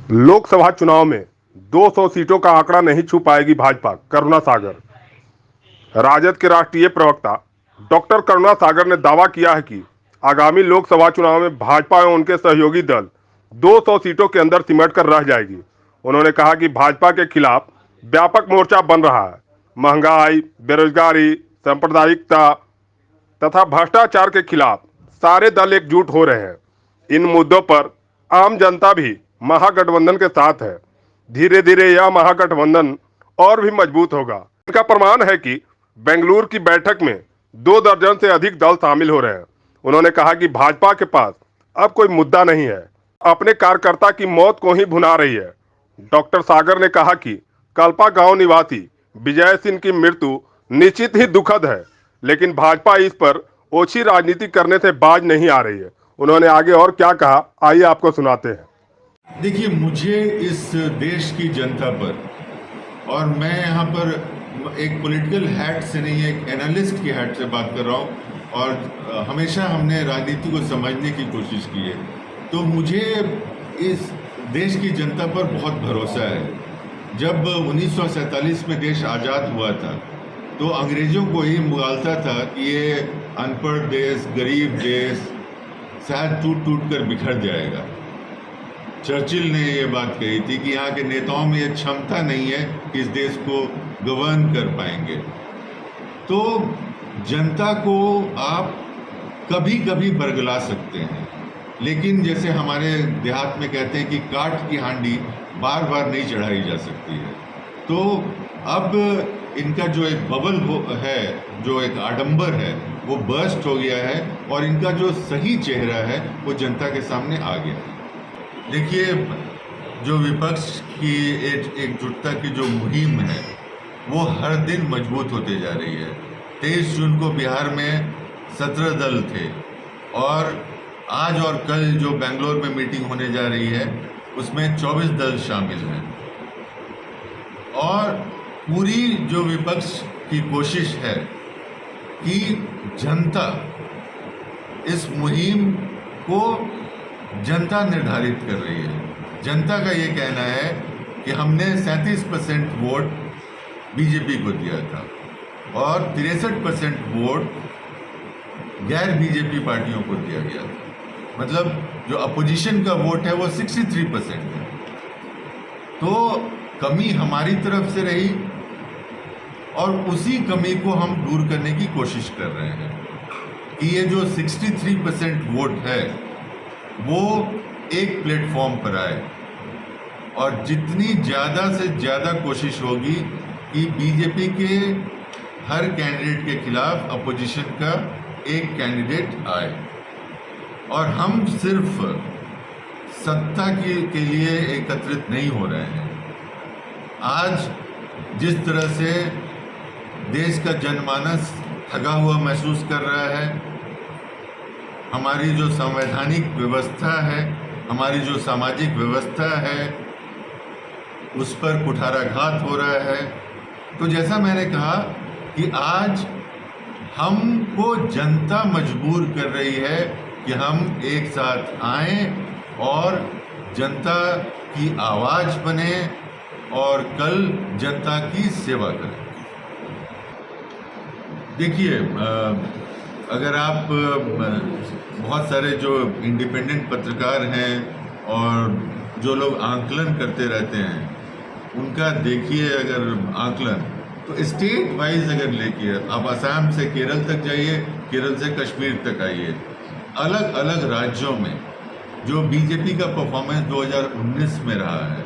लोकसभा चुनाव में 200 सीटों का आंकड़ा नहीं छू पाएगी भाजपा, करुणा सागर। राजद के राष्ट्रीय प्रवक्ता डॉक्टर करुणा सागर ने दावा किया है कि आगामी लोकसभा चुनाव में भाजपा एवं उनके सहयोगी दल 200 सीटों के अंदर सिमट कर रह जाएगी। उन्होंने कहा कि भाजपा के खिलाफ व्यापक मोर्चा बन रहा है। महंगाई, बेरोजगारी, सांप्रदायिकता तथा भ्रष्टाचार के खिलाफ सारे दल एकजुट हो रहे हैं। इन मुद्दों पर आम जनता भी महागठबंधन के साथ है। धीरे धीरे यह महागठबंधन और भी मजबूत होगा। इनका प्रमाण है कि बेंगलुरु की बैठक में 2 दर्जन से अधिक दल शामिल हो रहे हैं। उन्होंने कहा कि भाजपा के पास अब कोई मुद्दा नहीं है, अपने कार्यकर्ता की मौत को ही भुना रही है। डॉक्टर सागर ने कहा कि कल्पा गांव निवासी विजय सिंह की मृत्यु निश्चित ही दुखद है, लेकिन भाजपा इस पर ओछी राजनीति करने से बाज नहीं आ रही है। उन्होंने आगे और क्या कहा, आइए आपको सुनाते हैं। देखिए, मुझे इस देश की जनता पर, और मैं यहाँ पर एक पॉलिटिकल हैट से नहीं, एक एनालिस्ट की हैट से बात कर रहा हूँ, और हमेशा हमने राजनीति को समझने की कोशिश की है, तो मुझे इस देश की जनता पर बहुत भरोसा है। जब 1947 में देश आज़ाद हुआ था तो अंग्रेज़ों को ही मुगालता था कि ये अनपढ़ देश, गरीब देश शायद टूट टूट कर बिखर जाएगा। चर्चिल ने ये बात कही थी कि यहाँ के नेताओं में ये क्षमता नहीं है कि इस देश को गवर्न कर पाएंगे। तो जनता को आप कभी कभी बरगला सकते हैं, लेकिन जैसे हमारे देहात में कहते हैं कि काठ की हांडी बार बार नहीं चढ़ाई जा सकती है। तो अब इनका जो एक बबल है, जो एक आडंबर है, वो बर्स्ट हो गया है और इनका जो सही चेहरा है वो जनता के सामने आ गया है। देखिए, जो विपक्ष की एकजुटता की जो मुहिम है वो हर दिन मजबूत होते जा रही है। 23 जून को बिहार में 17 दल थे, और आज और कल जो बेंगलोर में मीटिंग होने जा रही है उसमें 24 दल शामिल हैं। और पूरी जो विपक्ष की कोशिश है कि जनता, इस मुहिम को जनता निर्धारित कर रही है। जनता का ये कहना है कि हमने 37% वोट बीजेपी को दिया था और 63% वोट गैर बीजेपी पार्टियों को दिया गया था। मतलब जो अपोजिशन का वोट है वो 63% है। तो कमी हमारी तरफ से रही और उसी कमी को हम दूर करने की कोशिश कर रहे हैं कि ये जो 63% वोट है वो एक प्लेटफॉर्म पर आए, और जितनी ज़्यादा से ज़्यादा कोशिश होगी कि बीजेपी के हर कैंडिडेट के खिलाफ अपोजिशन का एक कैंडिडेट आए। और हम सिर्फ सत्ता के लिए एकत्रित नहीं हो रहे हैं। आज जिस तरह से देश का जनमानस ठगा हुआ महसूस कर रहा है, हमारी जो संवैधानिक व्यवस्था है, हमारी जो सामाजिक व्यवस्था है, उस पर कुठाराघात हो रहा है। तो जैसा मैंने कहा कि आज हमको जनता मजबूर कर रही है कि हम एक साथ आएं और जनता की आवाज़ बने और कल जनता की सेवा करें। देखिए, अगर आप बहुत सारे जो इंडिपेंडेंट पत्रकार हैं और जो लोग आंकलन करते रहते हैं उनका देखिए अगर आंकलन, तो स्टेट वाइज अगर लेके आप असम से केरल तक जाइए, केरल से कश्मीर तक आइए, अलग अलग राज्यों में जो बीजेपी का परफॉर्मेंस 2019 में रहा है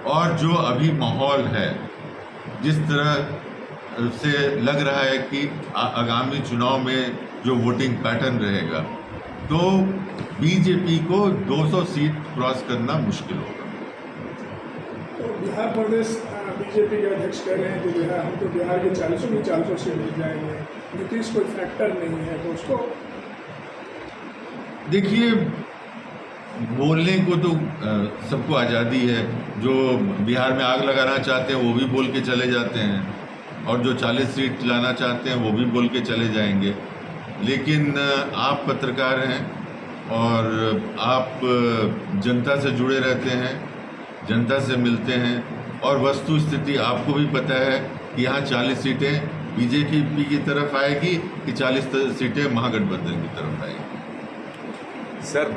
और जो अभी माहौल है, जिस तरह से लग रहा है कि आगामी चुनाव में जो वोटिंग पैटर्न रहेगा, तो बीजेपी को 200 सीट क्रॉस करना मुश्किल होगा। तो बिहार प्रदेश बीजेपी के अध्यक्ष कह रहे हैं कि हमको बिहार के 400 सीट मिल जाएंगे, नीतीश कोई फैक्टर नहीं है, तो उसको देखिए, बोलने को तो सबको आज़ादी है। जो बिहार में आग लगाना चाहते हैं वो भी बोल के चले जाते हैं, और जो 40 सीट लाना चाहते हैं वो भी बोल के चले जाएंगे। लेकिन आप पत्रकार हैं और आप जनता से जुड़े रहते हैं, जनता से मिलते हैं, और वस्तु स्थिति आपको भी पता है कि यहाँ 40 सीटें बीजेपी की तरफ आएगी कि 40 सीटें महागठबंधन की तरफ आएगी। सर